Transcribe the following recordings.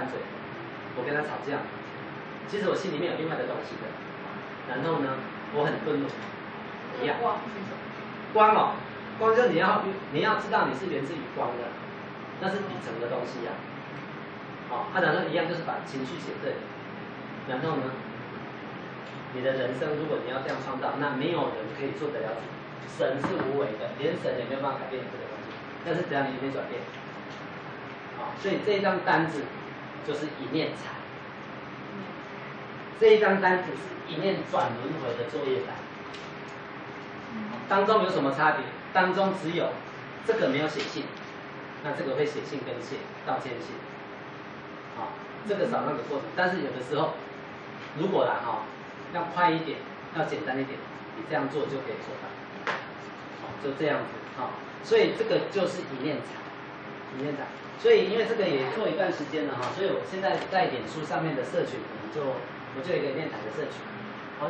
翻嘴，我跟他吵架，其实我心里面有另外的东西的。然后呢，我很愤怒，一样。光哦，光就是你要知道你是源自于光的，那是底层的东西呀。哦，然后一样就是把情绪写这里，然后呢，你的人生如果你要这样创造，那没有人可以做得了主。神是无为的，连神也没有办法改变这个东西。但是只要你一念转变，所以这一张单子就是一念财，这一张单子是一念转轮回的作业单。当中有什么差别？当中只有这个没有写信，那这个会写信跟谢道歉信，这个少那个过程。但是有的时候，如果啦要快一点，要简单一点，你这样做就可以做到。就这样子所以这个就是一念财，一念财。所以因为这个也做一段时间了所以我现在在脸书上面的社群，我就有一个念财的社群。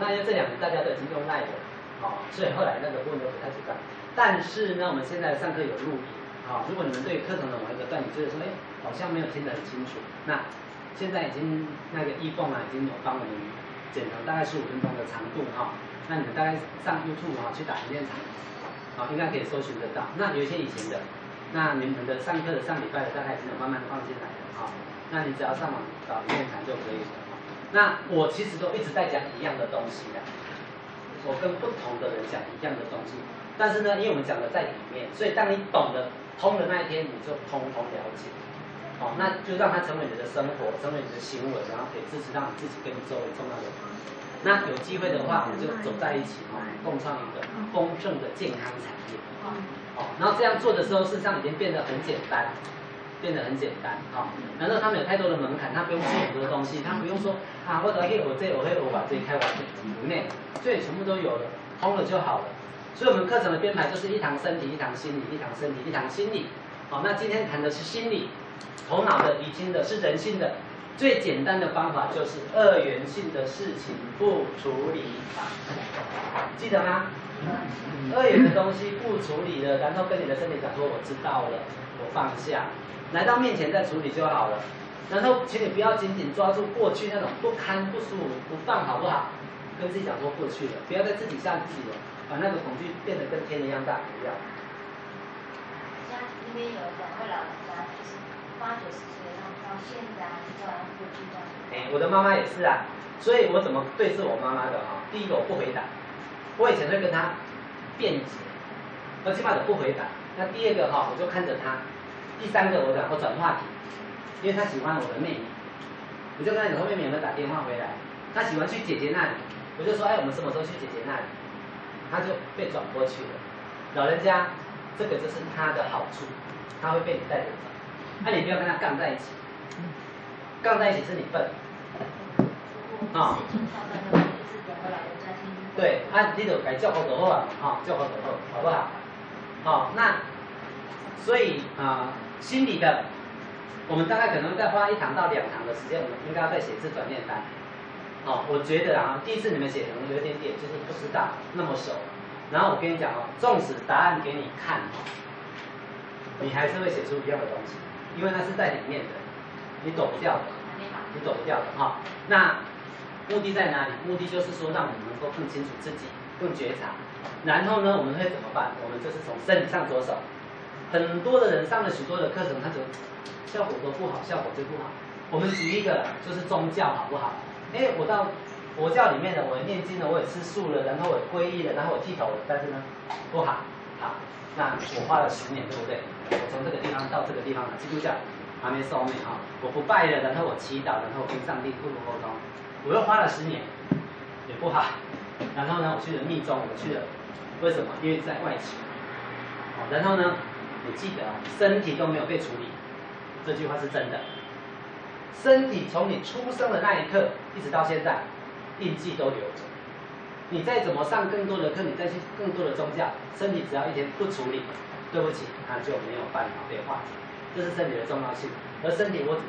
那因为这2年大家都已经用赖的，所以后来那个部分都不太知道。但是呢，我们现在上课有录影，如果你们对课程的某一个段你觉得说，好像没有听得很清楚，那现在已经那个易凤已经有帮我们剪成大概15分钟的长度那你们大概上 YouTube 去打一念财，应该可以搜寻得到。那有一些以前的，那你们的上课的上礼拜的大概已经有慢慢放进来的那你只要上网找一念财就可以了。那我其实都一直在讲一样的东西我跟不同的人讲一样的东西，但是呢，因为我们讲的在里面，所以当你懂得通的那一天，你就通通了解。那就让它成为你的生活，成为你的行为，然后可以支持到你自己跟你周围重要的人。那有机会的话，我们就走在一起共创一个丰盛的健康产业。然后这样做的时候，事实上已经变得很简单，然后他们有太多的门槛，他不用记很多东西，他不用说我都可以我把这开完不内，所以全部都有了，通了就好了。所以我们课程的编排就是一堂身体，一堂心理，一堂身体，一堂心理。那今天谈的是心理，头脑的理清的是人性的。最简单的方法就是2元性的事情不处理法，记得吗？2元的东西不处理了，然后跟你的身体讲说我知道了，我放下，来到面前再处理就好了。然后请你不要紧紧抓住过去那种不堪不舒服不放，好不好？跟自己讲说过去了，不要再自己吓自己了，把那个恐惧变得跟天一样大，不要。家里面有2位老人家，就是80、90岁，然后到现在照样过去这样。我的妈妈也是所以我怎么对视我妈妈的第一个我不回答，我以前会跟她辩解，我起码的不回答。那第2个我就看着她，第3个我转话题，因为她喜欢我的妹妹，我就跟她讲说妹妹有没有打电话回来，她喜欢去姐姐那里，我就说我们什么时候去姐姐那里，她就被转过去了。老人家这个就是他的好处，他会被你带着走，你不要跟他杠在一起，杠在一起是你笨。对，你就该照顾就好照顾就好，好不好？那所以心理的，我们大概可能再花1堂到2堂的时间，我们应该要再写字转念单。我觉得第一次你们写可能有点就是不知道那么熟，然后我跟你讲纵使答案给你看你还是会写出一样的东西，因为那是在里面的，你躲不掉的，那目的在哪里？目的就是说让我们能够更清楚自己，更觉察。然后呢，我们会怎么办？我们就是从身体上着手。很多的人上了许多的课程，他觉得效果都不好，效果就不好。我们举一个就是宗教好不好？我到佛教里面的，我也念经了，我也吃素了，然后我也皈依了，然后我剃头了，但是呢，不好。好，那我花了10年，对不对？我从这个地方到这个地方基督教还没受命我不拜了，然后我祈祷，然后跟上帝沟通，我又花了10年，也不好。然后呢，我去了密宗，我去了，为什么？因为在外求。然后呢，你记得身体都没有被处理，这句话是真的。身体从你出生的那一刻一直到现在，印记都留着。你再怎么上更多的课，你再去更多的宗教，身体只要一天不处理，对不起，它就没有办法被化解。这是身体的重要性。而身体我只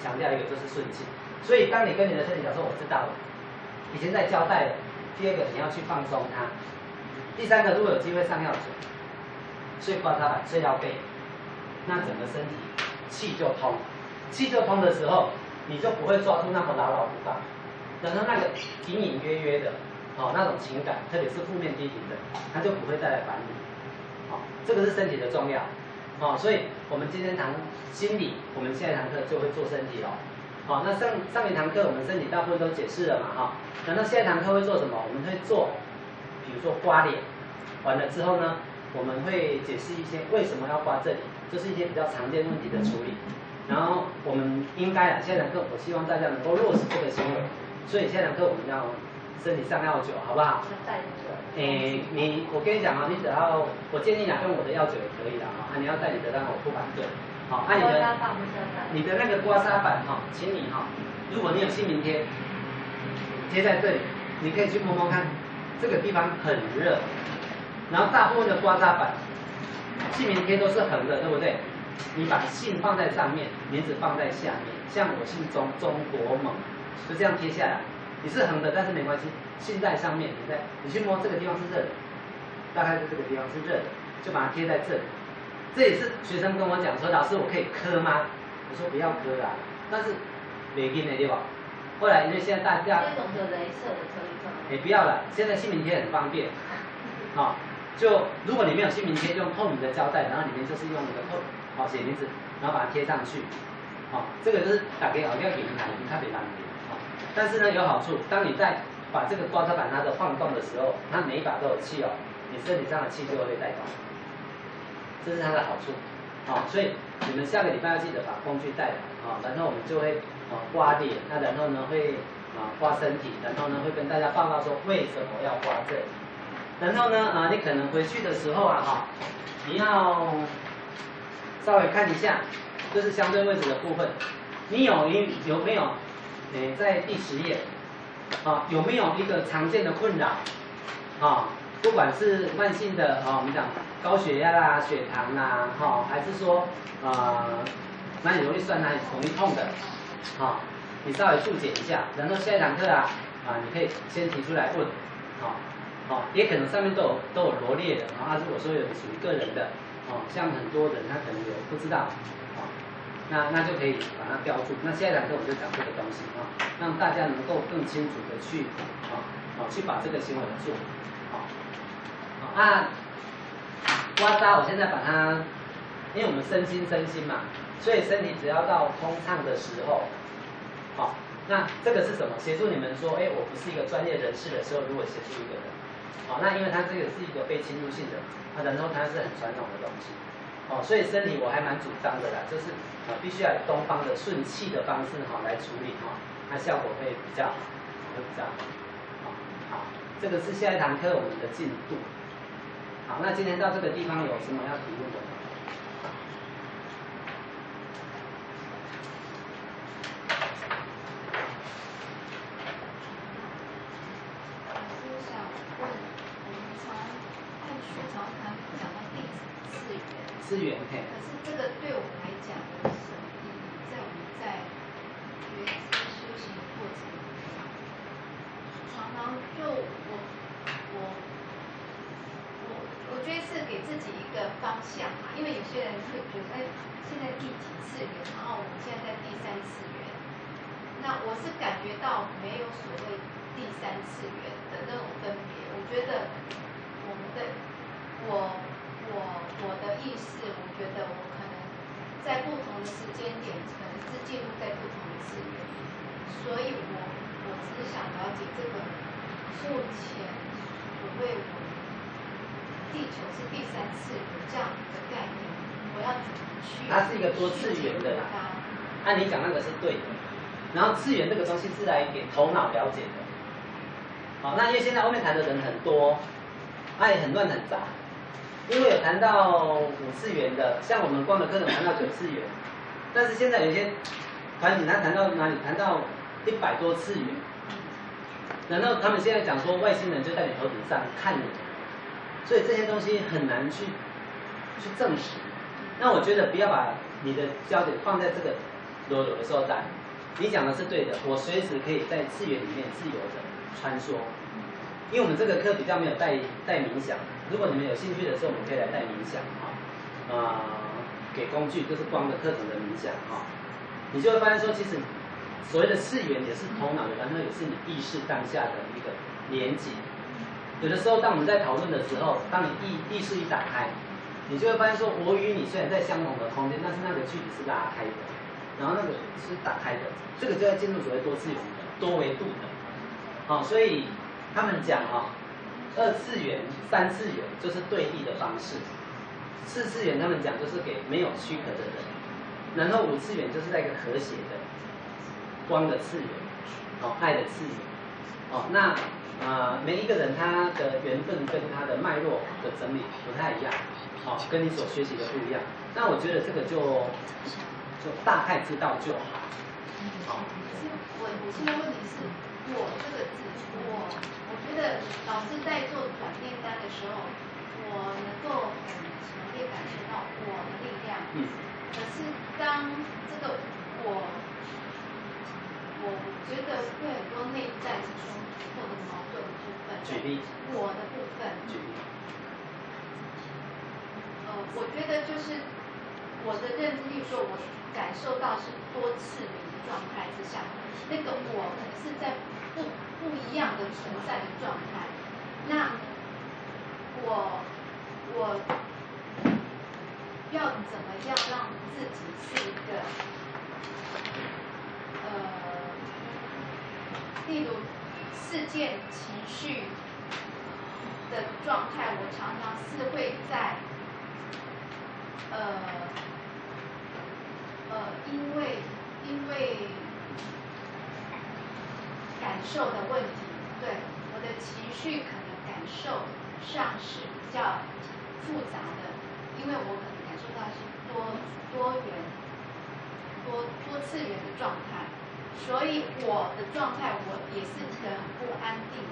强调一个，就是顺气。所以当你跟你的身体讲说我知道了，已经在交代了。第2个你要去放松它。第3个如果有机会上药水，睡刮痧板，睡到背，那整个身体气就通。气就通的时候，你就不会抓住那么牢牢不放，然后那个隐隐约约的，那种情感，特别是负面低频的，它就不会再来烦你，这个是身体的重要，所以我们今天谈心理，我们下一堂课就会做身体咯。那上一堂课我们身体大部分都解释了嘛，然后下一堂课会做什么？我们会做，比如说刮脸，完了之后呢，我们会解释一些为什么要刮这里，就是一些比较常见问题的处理。然后我们应该下一堂课我希望大家能够落实这个行为，所以下一堂课我们要身体上药酒，好不好？我跟你讲你只要我建议用我的药酒也可以啦，你要带你的让我不反对。你的那个刮痧板请你如果你有姓名贴，贴在这里，你可以去摸摸看，这个地方很热，然后大部分的刮痧板姓名贴都是横的，对不对？你把姓放在上面，名字放在下面，像我姓钟，钟国猛，就这样贴下来。你是横的，但是没关系，姓在上面，你去摸这个地方是热的，大概是这个地方是热的，就把它贴在这里。这也是学生跟我讲说，老师我可以刻吗？我说不要刻啦，但是没劲的对吧？后来因为现在大家这种的雷射的可以吗？不要了，现在姓名贴很方便，就如果你没有姓名贴，用透明的胶带，然后里面就是用一个写名字，然后把它贴上去，这个就是打给要给银行特别难点，但是呢有好处，当你在把这个刮痧板它的晃动的时候，它每一把都有气你身体上的气就会被带动。这是它的好处，所以你们下个礼拜要记得把工具带来，然后我们就会刮脸，然后呢会刮身体，然后呢会跟大家报告说为什么要刮这里，然后呢你可能回去的时候你要稍微看一下，这是相对位置的部分，你有没有在第10页有没有一个常见的困扰不管是慢性的我们讲高血压啦、血糖啦，还是说哪里容易酸、哪里容易痛的，你稍微注解一下，然后下一堂课你可以先提出来问，也可能上面都有罗列的，如果说有属于个人的，像很多人他可能有不知道，那就可以把它标注。那下一堂课我就讲这个东西让大家能够更清楚的去去把这个行为做。刮痧我现在把它，因为我们身心嘛，所以身体只要到通畅的时候，那这个是什么？协助你们说，我不是一个专业人士的时候，如果协助一个人，那因为它这个是一个非侵入性的，然后它是很传统的东西，所以身体我还蛮主张的啦，就是必须要有东方的顺气的方式来处理那效果会比较好，好，这个是下一堂课我们的进度。好，那今天到这个地方有什么要提问的吗？老师想问，我们从看学潮谈讲到第4元，可是这个对我们来讲有什么意义？在我们在觉知修行的过程中，常常就我觉得是给自己一个方向嘛，因为有些人会觉得，现在第几次元，然后我们现在在第3次元，那我是感觉到没有所谓第3次元的那种分别。我觉得我的意识，我觉得我可能在不同的时间点，可能是进入在不同的次元，所以我只是想了解这个目前所谓我们地球是第3次元这样的概念，我要怎么去？它是一个多次元的啦。按你讲那个是对的，然后次元这个东西是来给头脑了解的。那因为现在外面谈的人很多，也很乱很杂，因为有谈到5次元的，像我们光的课程谈到9次元，但是现在有些团体他谈到哪里？谈到100多次元，然后他们现在讲说外星人就在你头顶上看你。所以这些东西很难去证实。那我觉得不要把你的焦点放在这个有的时候在，你讲的是对的，我随时可以在次元里面自由的穿梭。因为我们这个课比较没有带冥想，如果你们有兴趣的时候，我们可以来带冥想给工具，就是光的课程的冥想你就会发现说，其实所谓的次元也是头脑的，然后也是你意识当下的一个连接。有的时候，当我们在讨论的时候，当你意识一打开，你就会发现说，我与你虽然在相同的空间，但是那个距离是拉开的，然后那个是打开的，这个就在进入所谓多次元的、多维度的。所以他们讲二次元、三次元就是对立的方式，四次元他们讲就是给没有躯壳的人，然后五次元就是在一个和谐的光的次元，爱的次元，那每一个人他的缘分跟他的脉络的整理不太一样，跟你所学习的不一样。那我觉得这个就大概知道就好。我现在问题是，我这个字，我觉得老师在做转念单的时候，我能够很强烈感受到我的力量。可是当这个我觉得会很多内在是冲突或者矛盾的部分。举例。我的部分。举例。我觉得就是我的认知，例如说我感受到是多次元的状态之下，那个我可能是在不一样的存在的状态。那我要怎么样让自己是一个例如事件情绪的状态，我常常是会在因为感受的问题，对我的情绪可能感受上是比较复杂的，因为我可能感受到是多次元的状态，所以我的状态我也是一个很不安定，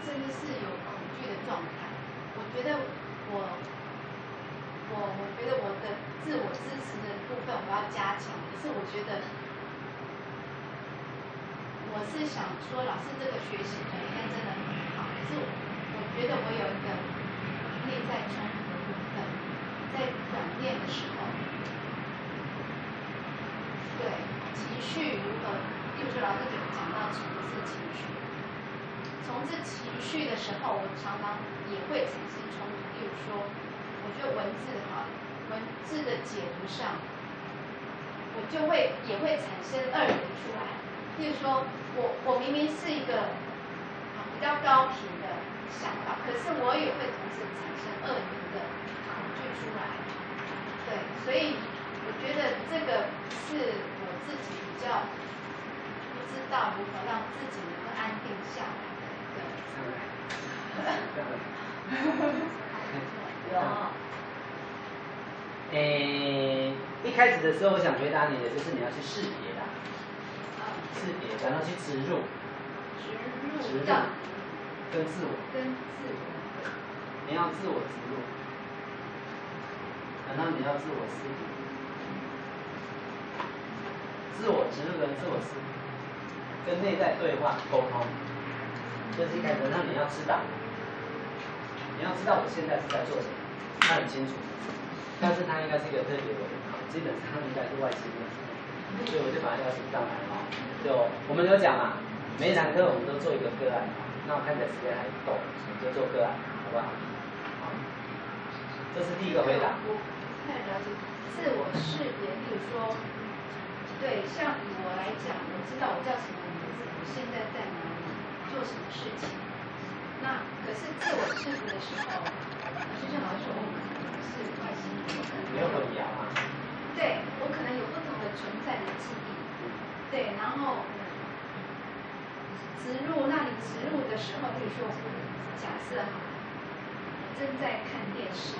甚至是有恐惧的状态。我觉得我的自我支持的部分我要加强，可是我觉得我是想说，老师这个学习可能应该真的很好，可是我觉得我有一个内在冲突的部分，在转念的时候，对情绪如何，例如说老师讲到重置情绪，重置情绪的时候，我常常也会产生冲突，例如说，我觉得文字的解读上，我也会产生二元出来。例如说，我明明是一个比较高频的想法，可是我也会同时产生二元的恐惧出来。对，所以我觉得这个是我自己比较不知道如何让自己能够安定下来的。一开始的时候，我想回答你的就是你要去识别啦，识别，然后去植入，跟自我，你要自我植入，然后你要自我识别，自我植入跟自我识别，跟内在对话沟通，这是一开始，让你要知道我现在是在做什么，他很清楚。但是他应该是一个特别的人，基本上应该是外星人，所以我就把他邀请上来就我们有讲嘛，每一堂课我们都做一个个案，那我看起来时间还不够，就做个案，好不好？好，这是第一个回答。我不太了解自我识别，例如说，对，像以我来讲，我知道我叫什么名字，我现在在哪里，做什么事情。那可是自我识别的时候，就像老师说，我可能是外星人，没有混淆啊。对，我可能有不同的存在的记忆。对，然后植入，那你植入的时候，比如说，假设正在看电视，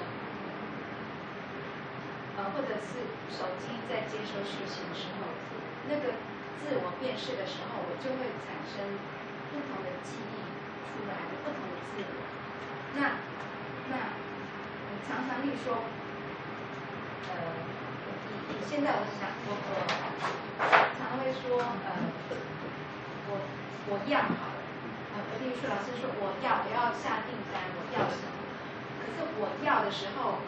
或者是手机在接收讯息的时候，那个自我辨识的时候，我就会产生不同的记忆出来，不同的自我。那我常常例如说，现在我想，我常会说，我要好了，例如说老师说我要下订单，我要什么？可是我要的时候，